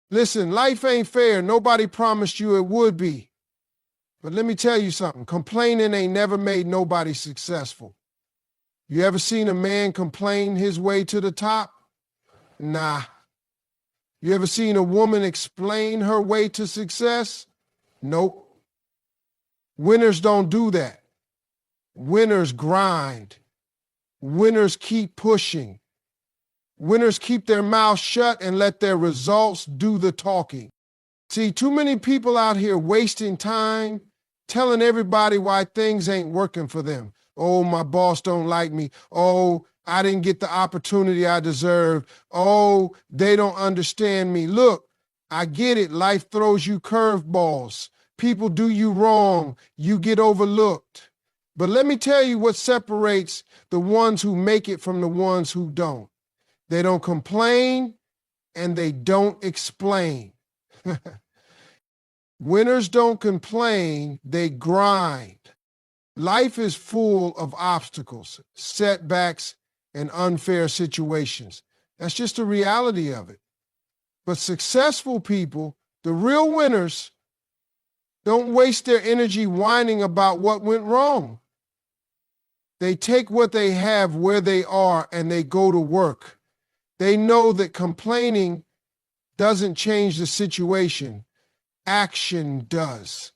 Listen, life ain't fair. Nobody promised you it would be. But let me tell you something. Complaining ain't never made nobody successful. You ever seen a man complain his way to the top? Nah. You ever seen a woman explain her way to success? Nope. Winners don't do that. Winners grind. Winners keep pushing. Winners keep their mouths shut and let their results do the talking. See, too many people out here wasting time telling everybody why things ain't working for them. Oh, my boss don't like me. Oh, I didn't get the opportunity I deserved. Oh, they don't understand me. Look, I get it. Life throws you curveballs. People do you wrong. You get overlooked. But let me tell you what separates the ones who make it from the ones who don't. They don't complain and they don't explain. Winners don't complain, they grind. Life is full of obstacles, setbacks, and unfair situations. That's just the reality of it. But successful people, the real winners, don't waste their energy whining about what went wrong. They take what they have where they are and they go to work. They know that complaining doesn't change the situation. Action does.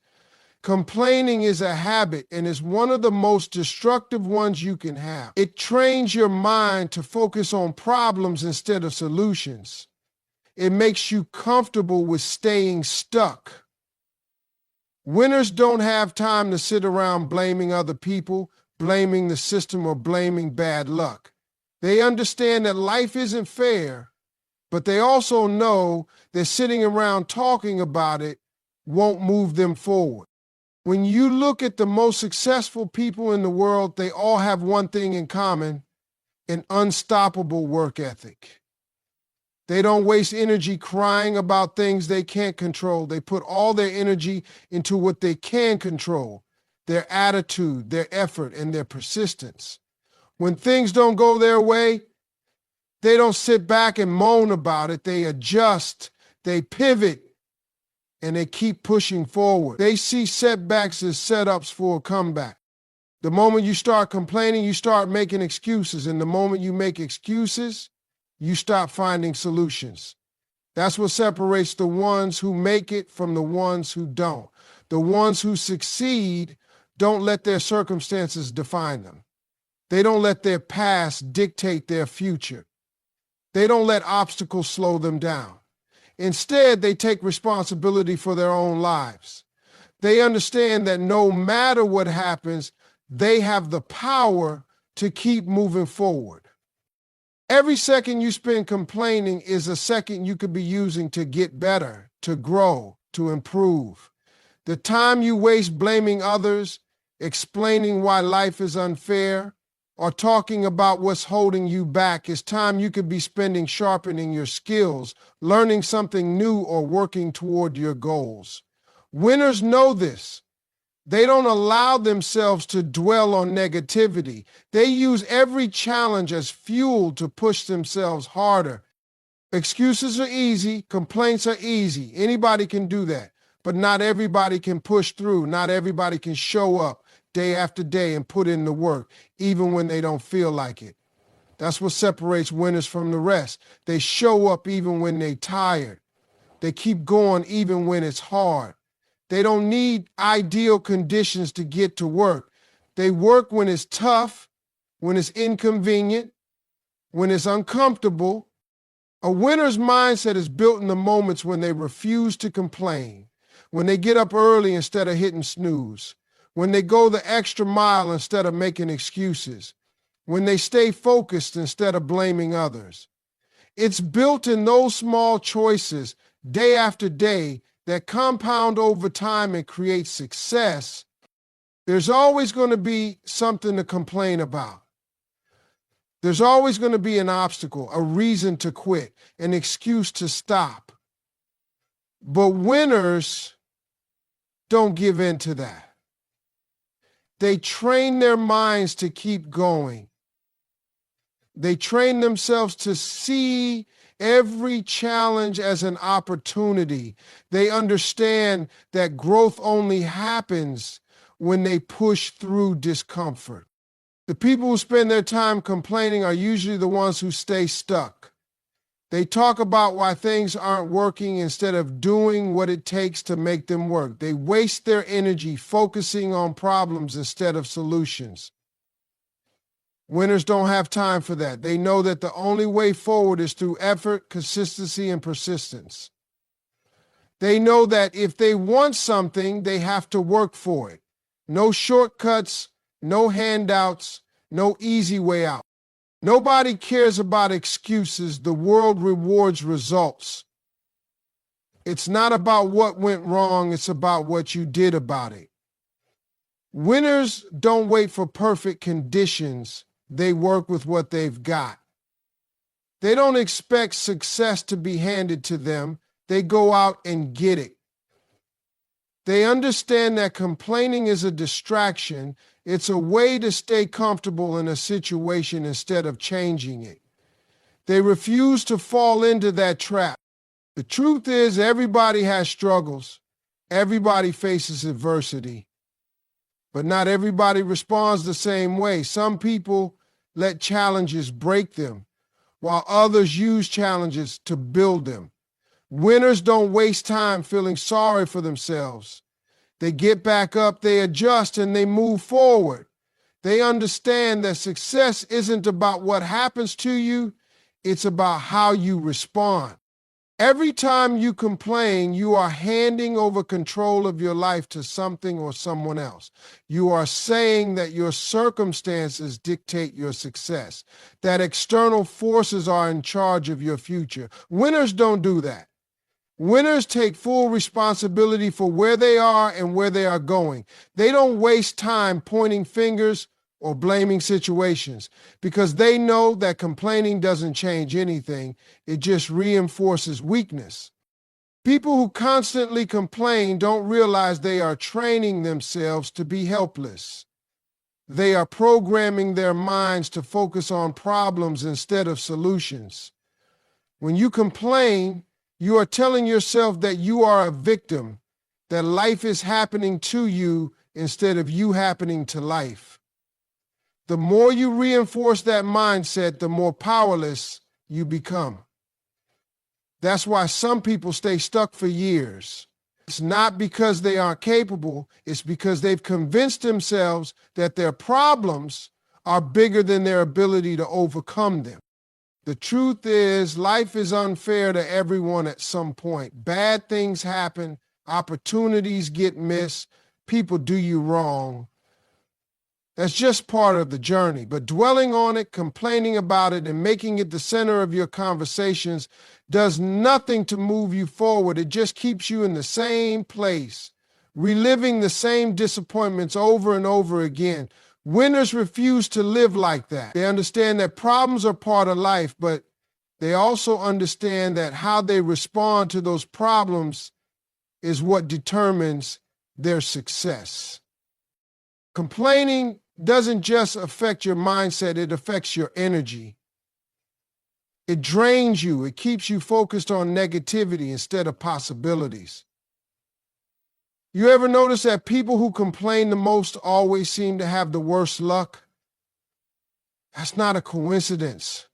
Complaining is a habit and is one of the most destructive ones you can have. It trains your mind to focus on problems instead of solutions. It makes you comfortable with staying stuck. Winners don't have time to sit around blaming other people, blaming the system, or blaming bad luck. They understand that life isn't fair, but they also know that sitting around talking about it won't move them forward. When you look at the most successful people in the world, they all have one thing in common: an unstoppable work ethic. They don't waste energy crying about things they can't control. They put all their energy into what they can control: their attitude, their effort, and their persistence. When things don't go their way, they don't sit back and moan about it. They adjust, they pivot, and they keep pushing forward. They see setbacks as setups for a comeback. The moment you start complaining, you start making excuses. And the moment you make excuses, you stop finding solutions. That's what separates the ones who make it from the ones who don't. The ones who succeed don't let their circumstances define them. They don't let their past dictate their future. They don't let obstacles slow them down. Instead, they take responsibility for their own lives. They understand that no matter what happens, they have the power to keep moving forward. Every second you spend complaining is a second you could be using to get better, to grow, to improve. The time you waste blaming others, explaining why life is unfair, or talking about what's holding you back is time you could be spending sharpening your skills, learning something new, or working toward your goals. Winners know this. They don't allow themselves to dwell on negativity. They use every challenge as fuel to push themselves harder. Excuses are easy, complaints are easy. Anybody can do that, but not everybody can push through. Not everybody can show up day after day and put in the work, even when they don't feel like it. That's what separates winners from the rest. They show up even when they're tired. They keep going even when it's hard. They don't need ideal conditions to get to work. They work when it's tough, when it's inconvenient, when it's uncomfortable. A winner's mindset is built in the moments when they refuse to complain, when they get up early instead of hitting snooze, when they go the extra mile instead of making excuses, when they stay focused instead of blaming others. It's built in those small choices day after day that compound over time and create success. There's always going to be something to complain about. There's always going to be an obstacle, a reason to quit, an excuse to stop. But winners don't give in to that. They train their minds to keep going. They train themselves to see every challenge as an opportunity. They understand that growth only happens when they push through discomfort. The people who spend their time complaining are usually the ones who stay stuck. They talk about why things aren't working instead of doing what it takes to make them work. They waste their energy focusing on problems instead of solutions. Winners don't have time for that. They know that the only way forward is through effort, consistency, and persistence. They know that if they want something, they have to work for it. No shortcuts, no handouts, no easy way out. Nobody cares about excuses. The world rewards results. It's not about what went wrong, it's about what you did about it. Winners don't wait for perfect conditions. They work with what they've got. They don't expect success to be handed to them. They go out and get it. They understand that complaining is a distraction. It's a way to stay comfortable in a situation instead of changing it. They refuse to fall into that trap. The truth is, everybody has struggles. Everybody faces adversity. But not everybody responds the same way. Some people let challenges break them, while others use challenges to build them. Winners don't waste time feeling sorry for themselves. They get back up, they adjust, and they move forward. They understand that success isn't about what happens to you, it's about how you respond. Every time you complain, you are handing over control of your life to something or someone else. You are saying that your circumstances dictate your success, that external forces are in charge of your future. Winners don't do that. Winners take full responsibility for where they are and where they are going. They don't waste time pointing fingers or blaming situations because they know that complaining doesn't change anything. It just reinforces weakness. People who constantly complain don't realize they are training themselves to be helpless. They are programming their minds to focus on problems instead of solutions. When you complain, you are telling yourself that you are a victim, that life is happening to you instead of you happening to life. The more you reinforce that mindset, the more powerless you become. That's why some people stay stuck for years. It's not because they aren't capable, it's because they've convinced themselves that their problems are bigger than their ability to overcome them. The truth is, life is unfair to everyone at some point. Bad things happen, opportunities get missed, people do you wrong. That's just part of the journey. But dwelling on it, complaining about it, and making it the center of your conversations does nothing to move you forward. It just keeps you in the same place, reliving the same disappointments over and over again. Winners refuse to live like that. They understand that problems are part of life, but they also understand that how they respond to those problems is what determines their success. Complaining doesn't just affect your mindset, it affects your energy. It drains you. It keeps you focused on negativity instead of possibilities. You ever notice that people who complain the most always seem to have the worst luck? That's not a coincidence.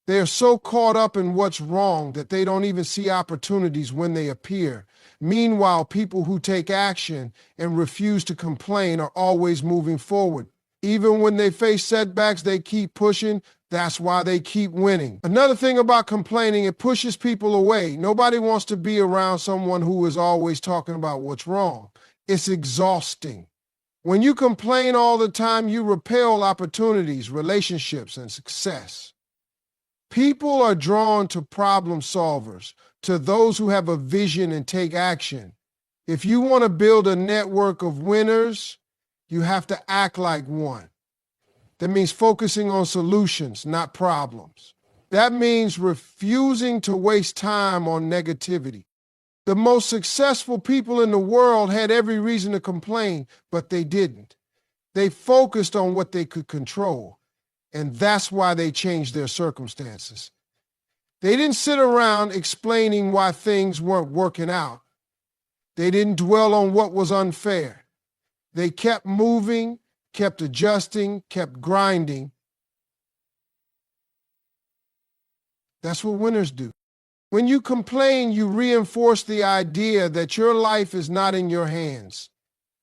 They are so caught up in what's wrong that they don't even see opportunities when they appear. Meanwhile, people who take action and refuse to complain are always moving forward. Even when they face setbacks, they keep pushing. That's why they keep winning. Another thing about complaining, it pushes people away. Nobody wants to be around someone who is always talking about what's wrong. It's exhausting. When you complain all the time, you repel opportunities, relationships, and success. People are drawn to problem solvers, to those who have a vision and take action. If you want to build a network of winners, you have to act like one. That means focusing on solutions, not problems. That means refusing to waste time on negativity. The most successful people in the world had every reason to complain, but they didn't. They focused on what they could control, and that's why they changed their circumstances. They didn't sit around explaining why things weren't working out. They didn't dwell on what was unfair. They kept moving, kept adjusting, kept grinding. That's what winners do. When you complain, you reinforce the idea that your life is not in your hands.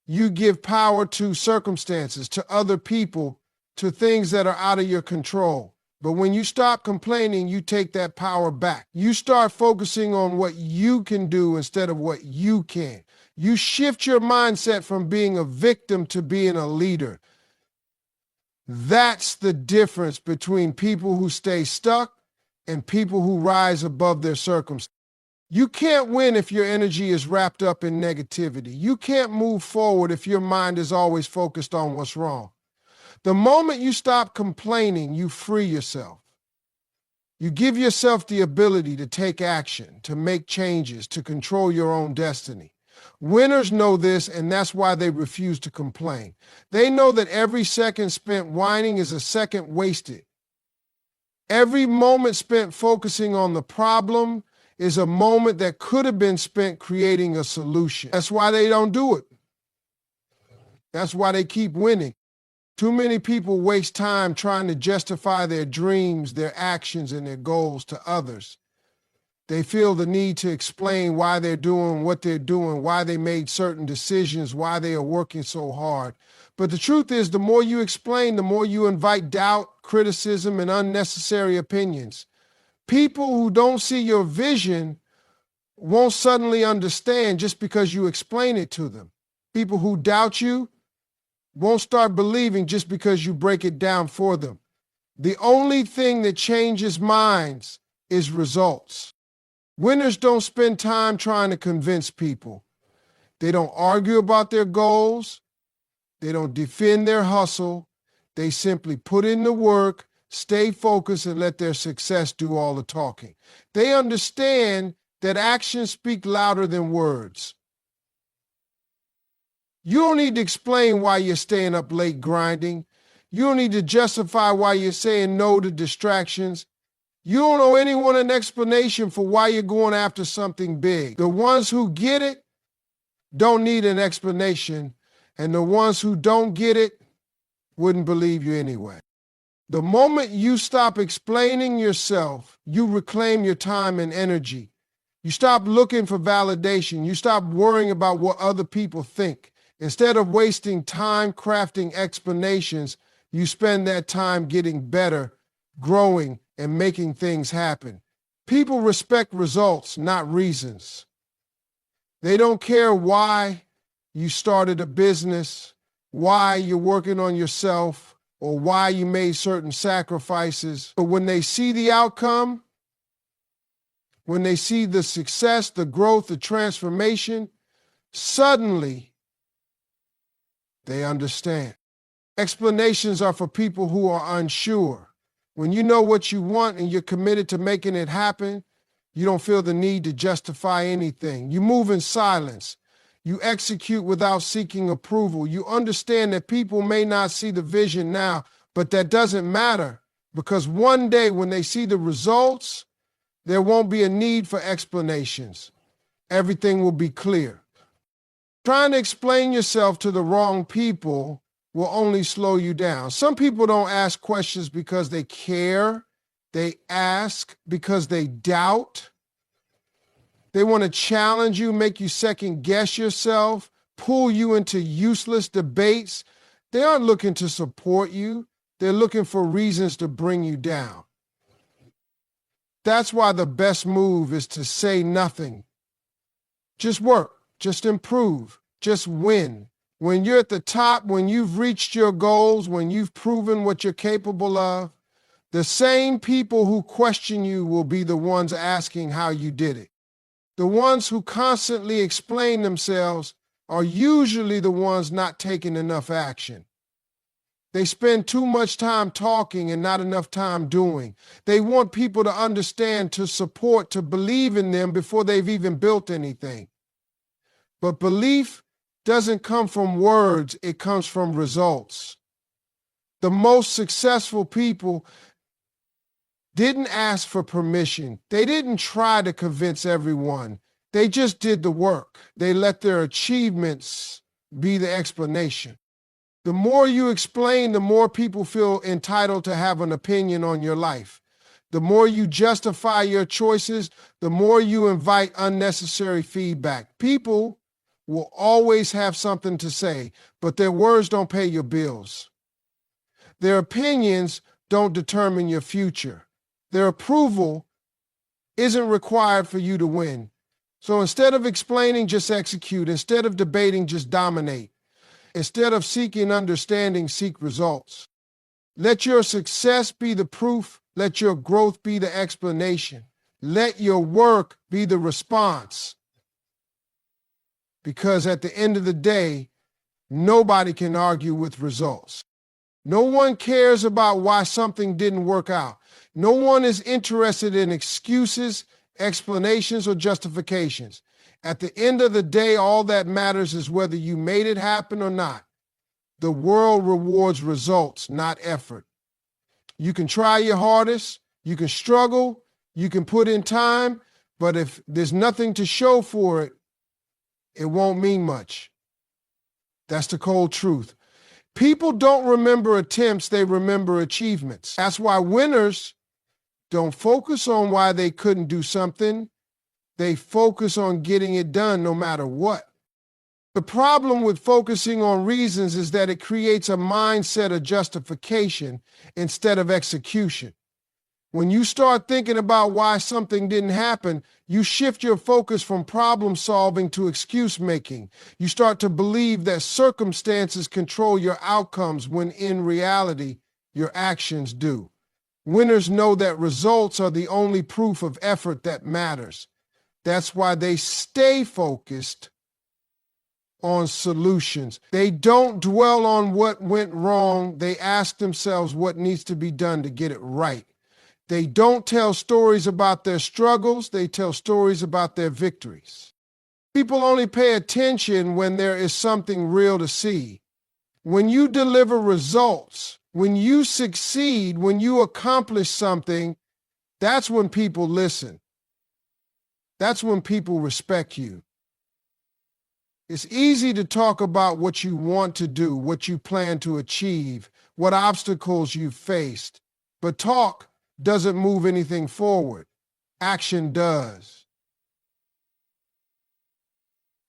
You give power to circumstances, to other people, to things that are out of your control. But when you stop complaining, you take that power back. You start focusing on what you can do instead of what you can. You shift your mindset from being a victim to being a leader. That's the difference between people who stay stuck and people who rise above their circumstances. You can't win if your energy is wrapped up in negativity. You can't move forward if your mind is always focused on what's wrong. The moment you stop complaining, you free yourself. You give yourself the ability to take action, to make changes, to control your own destiny. Winners know this, and that's why they refuse to complain. They know that every second spent whining is a second wasted. Every moment spent focusing on the problem is a moment that could have been spent creating a solution. That's why they don't do it. That's why they keep winning. Too many people waste time trying to justify their dreams, their actions, and their goals to others. They feel the need to explain why they're doing what they're doing, why they made certain decisions, why they are working so hard. But the truth is, the more you explain, the more you invite doubt, criticism, and unnecessary opinions. People who don't see your vision won't suddenly understand just because you explain it to them. People who doubt you won't start believing just because you break it down for them. The only thing that changes minds is results. Winners don't spend time trying to convince people. They don't argue about their goals. They don't defend their hustle. They simply put in the work, stay focused, and let their success do all the talking. They understand that actions speak louder than words. You don't need to explain why you're staying up late grinding. You don't need to justify why you're saying no to distractions. You don't owe anyone an explanation for why you're going after something big. The ones who get it don't need an explanation, and the ones who don't get it wouldn't believe you anyway. The moment you stop explaining yourself, you reclaim your time and energy. You stop looking for validation. You stop worrying about what other people think. Instead of wasting time crafting explanations, you spend that time getting better, growing, and making things happen. People respect results, not reasons. They don't care why you started a business, why you're working on yourself, or why you made certain sacrifices. But when they see the outcome, when they see the success, the growth, the transformation, suddenly they understand. Explanations are for people who are unsure. When you know what you want and you're committed to making it happen, you don't feel the need to justify anything. You move in silence. You execute without seeking approval. You understand that people may not see the vision now, but that doesn't matter, because one day when they see the results, there won't be a need for explanations. Everything will be clear. Trying to explain yourself to the wrong people will only slow you down. Some people don't ask questions because they care. They ask because they doubt. They want to challenge you, make you second guess yourself, pull you into useless debates. They aren't looking to support you. They're looking for reasons to bring you down. That's why the best move is to say nothing. Just work, just improve, just win. When you're at the top, when you've reached your goals, when you've proven what you're capable of, the same people who question you will be the ones asking how you did it. The ones who constantly explain themselves are usually the ones not taking enough action. They spend too much time talking and not enough time doing. They want people to understand, to support, to believe in them before they've even built anything. But belief doesn't come from words, it comes from results. The most successful people, didn't ask for permission. They didn't try to convince everyone. They just did the work. They let their achievements be the explanation. The more you explain, the more people feel entitled to have an opinion on your life. The more you justify your choices, the more you invite unnecessary feedback. People will always have something to say, but their words don't pay your bills. Their opinions don't determine your future. Their approval isn't required for you to win. So instead of explaining, just execute. Instead of debating, just dominate. Instead of seeking understanding, seek results. Let your success be the proof. Let your growth be the explanation. Let your work be the response. Because at the end of the day, nobody can argue with results. No one cares about why something didn't work out. No one is interested in excuses, explanations, or justifications. At the end of the day, all that matters is whether you made it happen or not. The world rewards results, not effort. You can try your hardest, you can struggle, you can put in time, but if there's nothing to show for it, it won't mean much. That's the cold truth. People don't remember attempts, they remember achievements. That's why winners don't focus on why they couldn't do something. They focus on getting it done no matter what. The problem with focusing on reasons is that it creates a mindset of justification instead of execution. When you start thinking about why something didn't happen, you shift your focus from problem solving to excuse making. You start to believe that circumstances control your outcomes when in reality, your actions do. Winners know that results are the only proof of effort that matters. That's why they stay focused on solutions. They don't dwell on what went wrong. They ask themselves what needs to be done to get it right. They don't tell stories about their struggles. They tell stories about their victories. People only pay attention when there is something real to see. When you deliver results, when you succeed, when you accomplish something, that's when people listen. That's when people respect you. It's easy to talk about what you want to do, what you plan to achieve, what obstacles you've faced. But talk doesn't move anything forward. Action does.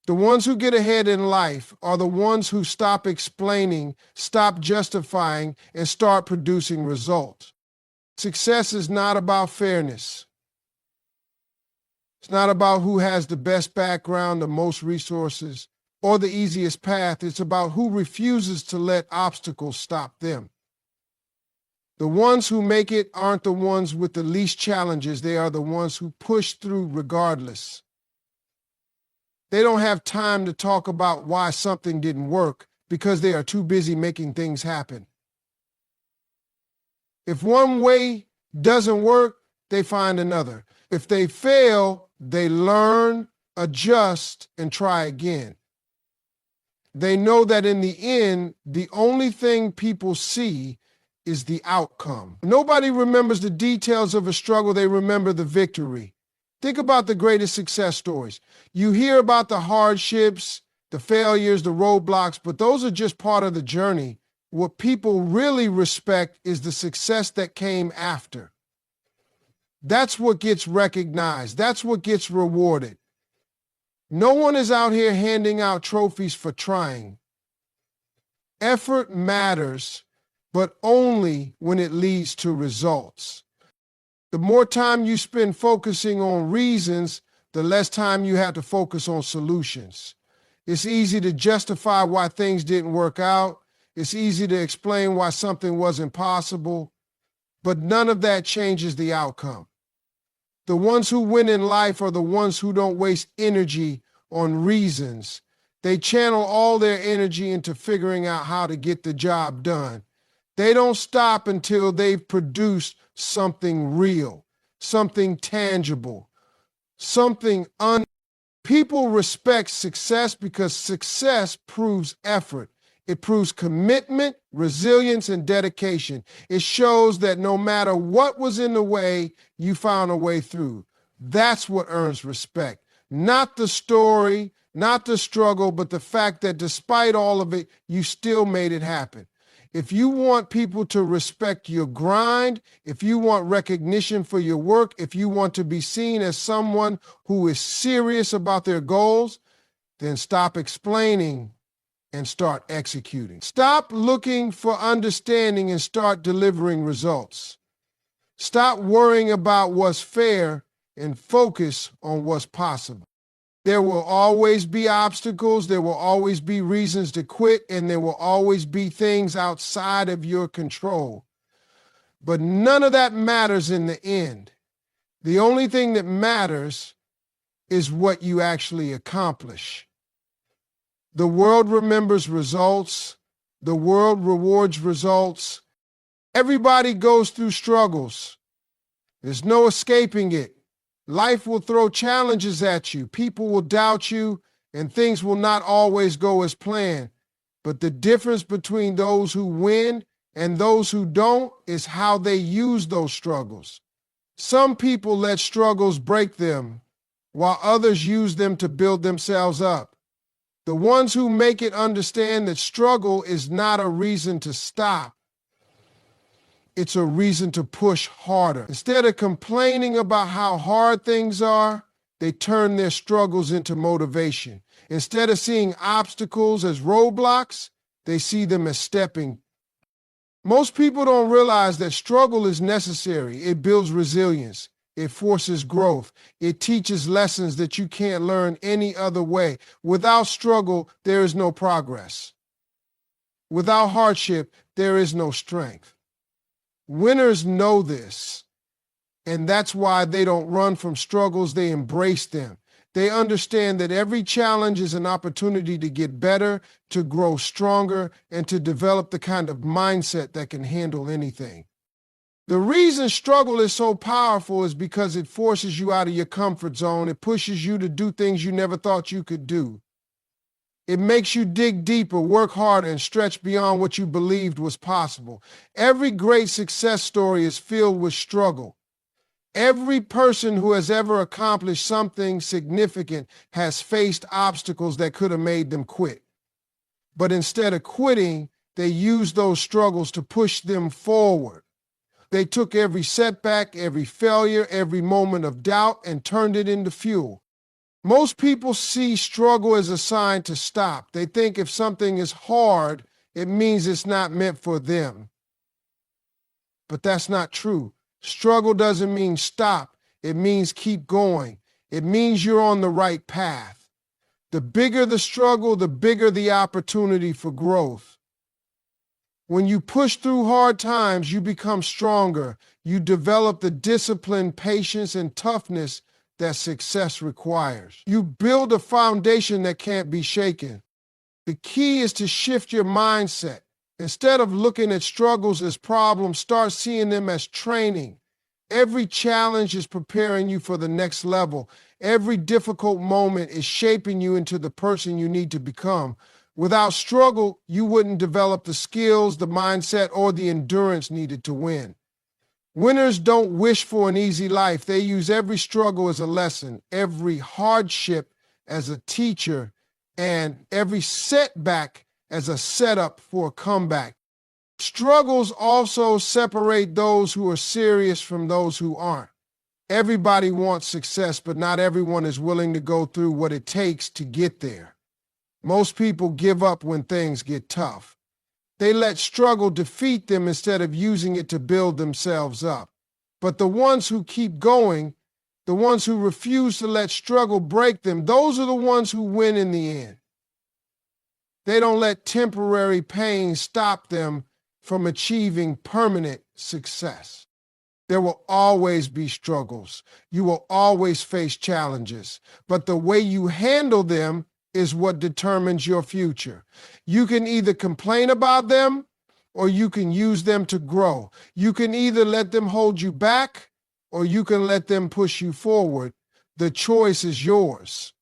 The ones who get ahead in life are the ones who stop explaining, stop justifying, and start producing results. Success is not about fairness. It's not about who has the best background, the most resources, or the easiest path. It's about who refuses to let obstacles stop them. The ones who make it aren't the ones with the least challenges. They are the ones who push through regardless. They don't have time to talk about why something didn't work because they are too busy making things happen. If one way doesn't work, they find another. If they fail, they learn, adjust, and try again. They know that in the end, the only thing people see is the outcome. Nobody remembers the details of a struggle, they remember the victory. Think about the greatest success stories. You hear about the hardships, the failures, the roadblocks, but those are just part of the journey. What people really respect is the success that came after. That's what gets recognized. That's what gets rewarded. No one is out here handing out trophies for trying. Effort matters, but only when it leads to results. The more time you spend focusing on reasons, the less time you have to focus on solutions. It's easy to justify why things didn't work out. It's easy to explain why something wasn't possible, but none of that changes the outcome. The ones who win in life are the ones who don't waste energy on reasons. They channel all their energy into figuring out how to get the job done. They don't stop until they've produced something real, something tangible, People respect success because success proves effort. It proves commitment, resilience, and dedication. It shows that no matter what was in the way, you found a way through. That's what earns respect. Not the story, not the struggle, but the fact that despite all of it, you still made it happen. If you want people to respect your grind, if you want recognition for your work, if you want to be seen as someone who is serious about their goals, then stop explaining and start executing. Stop looking for understanding and start delivering results. Stop worrying about what's fair and focus on what's possible. There will always be obstacles, there will always be reasons to quit, and there will always be things outside of your control. But none of that matters in the end. The only thing that matters is what you actually accomplish. The world remembers results. The world rewards results. Everybody goes through struggles. There's no escaping it. Life will throw challenges at you. People will doubt you, and things will not always go as planned. But the difference between those who win and those who don't is how they use those struggles. Some people let struggles break them, while others use them to build themselves up. The ones who make it understand that struggle is not a reason to stop. It's a reason to push harder. Instead of complaining about how hard things are, they turn their struggles into motivation. Instead of seeing obstacles as roadblocks, they see them as stepping. Most people don't realize that struggle is necessary. It builds resilience. It forces growth. It teaches lessons that you can't learn any other way. Without struggle, there is no progress. Without hardship, there is no strength. Winners know this, and that's why they don't run from struggles, they embrace them. They understand that every challenge is an opportunity to get better, to grow stronger, and to develop the kind of mindset that can handle anything. The reason struggle is so powerful is because it forces you out of your comfort zone. It pushes you to do things you never thought you could do. It makes you dig deeper, work harder, and stretch beyond what you believed was possible. Every great success story is filled with struggle. Every person who has ever accomplished something significant has faced obstacles that could have made them quit. But instead of quitting, they used those struggles to push them forward. They took every setback, every failure, every moment of doubt, and turned it into fuel. Most people see struggle as a sign to stop. They think if something is hard, it means it's not meant for them. But that's not true. Struggle doesn't mean stop. It means keep going. It means you're on the right path. The bigger the struggle, the bigger the opportunity for growth. When you push through hard times, you become stronger. You develop the discipline, patience, and toughness that success requires. You build a foundation that can't be shaken. The key is to shift your mindset. Instead of looking at struggles as problems, start seeing them as training. Every challenge is preparing you for the next level. Every difficult moment is shaping you into the person you need to become. Without struggle, you wouldn't develop the skills, the mindset, or the endurance needed to win. Winners don't wish for an easy life. They use every struggle as a lesson, every hardship as a teacher, and every setback as a setup for a comeback. Struggles also separate those who are serious from those who aren't. Everybody wants success, but not everyone is willing to go through what it takes to get there. Most people give up when things get tough. They let struggle defeat them instead of using it to build themselves up. But the ones who keep going, the ones who refuse to let struggle break them, those are the ones who win in the end. They don't let temporary pain stop them from achieving permanent success. There will always be struggles. You will always face challenges. But the way you handle them is what determines your future. You can either complain about them or you can use them to grow. You can either let them hold you back or you can let them push you forward. The choice is yours.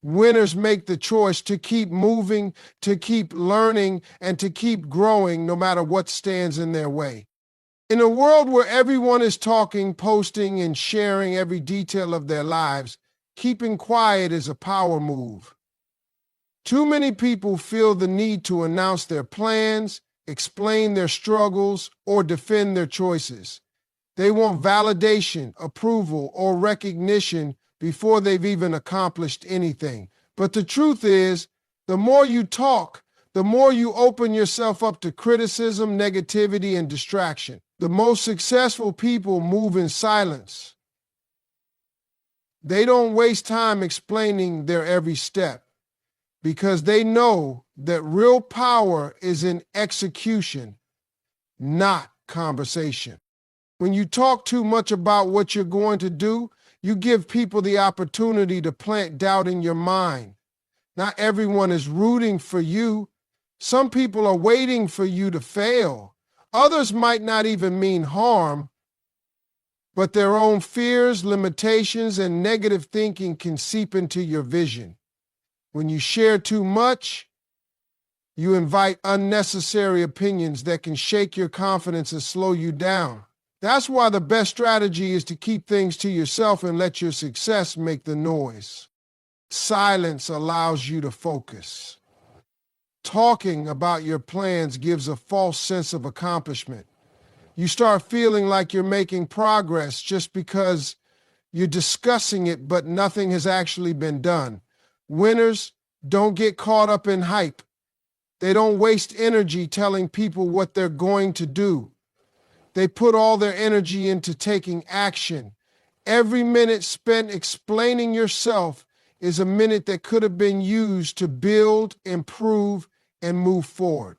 Winners make the choice to keep moving, to keep learning, and to keep growing no matter what stands in their way. In a world where everyone is talking, posting, and sharing every detail of their lives, keeping quiet is a power move. Too many people feel the need to announce their plans, explain their struggles, or defend their choices. They want validation, approval, or recognition before they've even accomplished anything. But the truth is, the more you talk, the more you open yourself up to criticism, negativity, and distraction. The most successful people move in silence. They don't waste time explaining their every step because they know that real power is in execution, not conversation. When you talk too much about what you're going to do, you give people the opportunity to plant doubt in your mind. Not everyone is rooting for you. Some people are waiting for you to fail. Others might not even mean harm, but their own fears, limitations, and negative thinking can seep into your vision. When you share too much, you invite unnecessary opinions that can shake your confidence and slow you down. That's why the best strategy is to keep things to yourself and let your success make the noise. Silence allows you to focus. Talking about your plans gives a false sense of accomplishment. You start feeling like you're making progress just because you're discussing it, but nothing has actually been done. Winners don't get caught up in hype. They don't waste energy telling people what they're going to do. They put all their energy into taking action. Every minute spent explaining yourself is a minute that could have been used to build, improve, and move forward.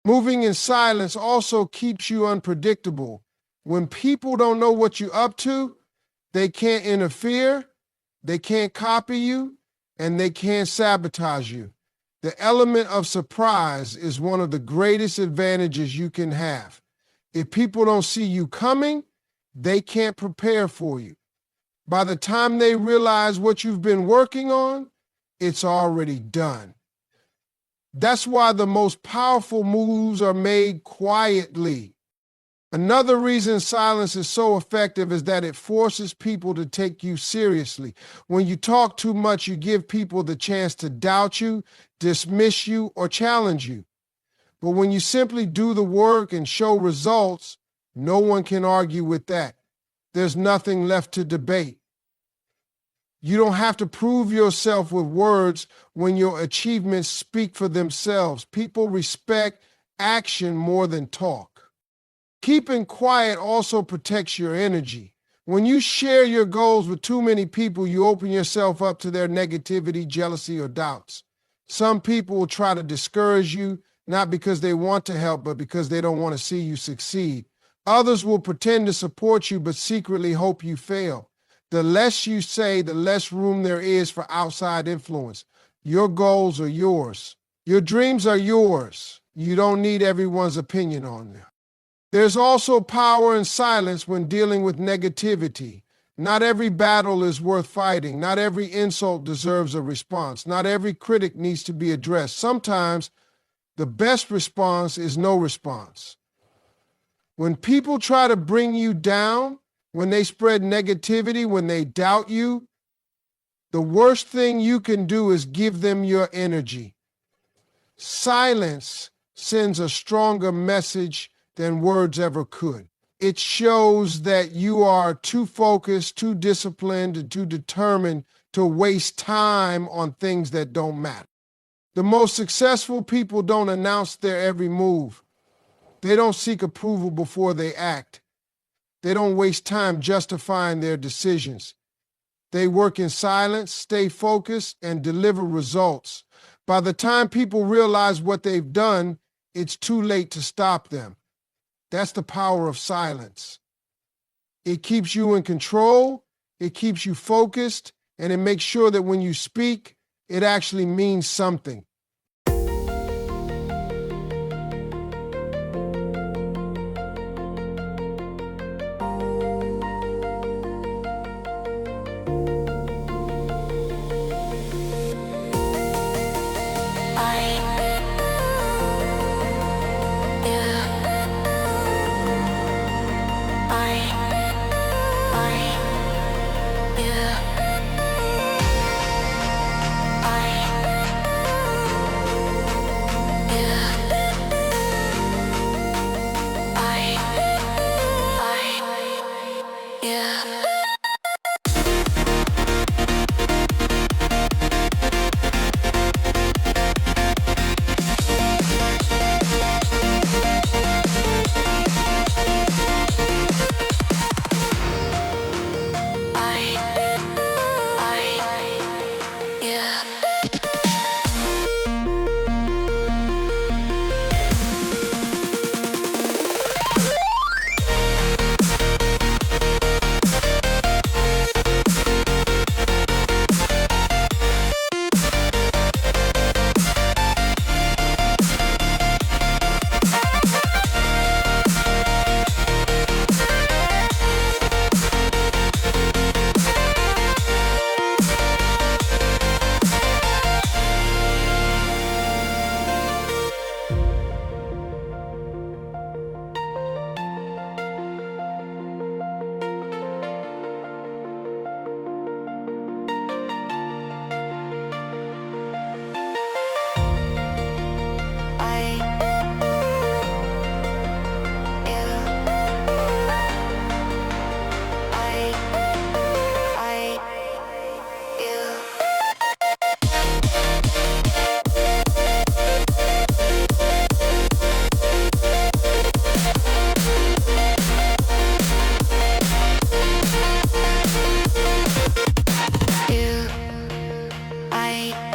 Moving in silence also keeps you unpredictable. When people don't know what you're up to, they can't interfere, they can't copy you, and they can't sabotage you. The element of surprise is one of the greatest advantages you can have. If people don't see you coming, they can't prepare for you. By the time they realize what you've been working on, it's already done. That's why the most powerful moves are made quietly. Another reason silence is so effective is that it forces people to take you seriously. When you talk too much, you give people the chance to doubt you, dismiss you, or challenge you. But when you simply do the work and show results, no one can argue with that. There's nothing left to debate. You don't have to prove yourself with words when your achievements speak for themselves. People respect action more than talk. Keeping quiet also protects your energy. When you share your goals with too many people, you open yourself up to their negativity, jealousy, or doubts. Some people will try to discourage you, not because they want to help, but because they don't want to see you succeed. Others will pretend to support you, but secretly hope you fail. The less you say, the less room there is for outside influence. Your goals are yours. Your dreams are yours. You don't need everyone's opinion on them. There's also power in silence when dealing with negativity. Not every battle is worth fighting. Not every insult deserves a response. Not every critic needs to be addressed. Sometimes the best response is no response. When people try to bring you down, when they spread negativity, when they doubt you, the worst thing you can do is give them your energy. Silence sends a stronger message than words ever could. It shows that you are too focused, too disciplined, and too determined to waste time on things that don't matter. The most successful people don't announce their every move. They don't seek approval before they act. They don't waste time justifying their decisions. They work in silence, stay focused, and deliver results. By the time people realize what they've done, it's too late to stop them. That's the power of silence. It keeps you in control, it keeps you focused, and it makes sure that when you speak, it actually means something. fight.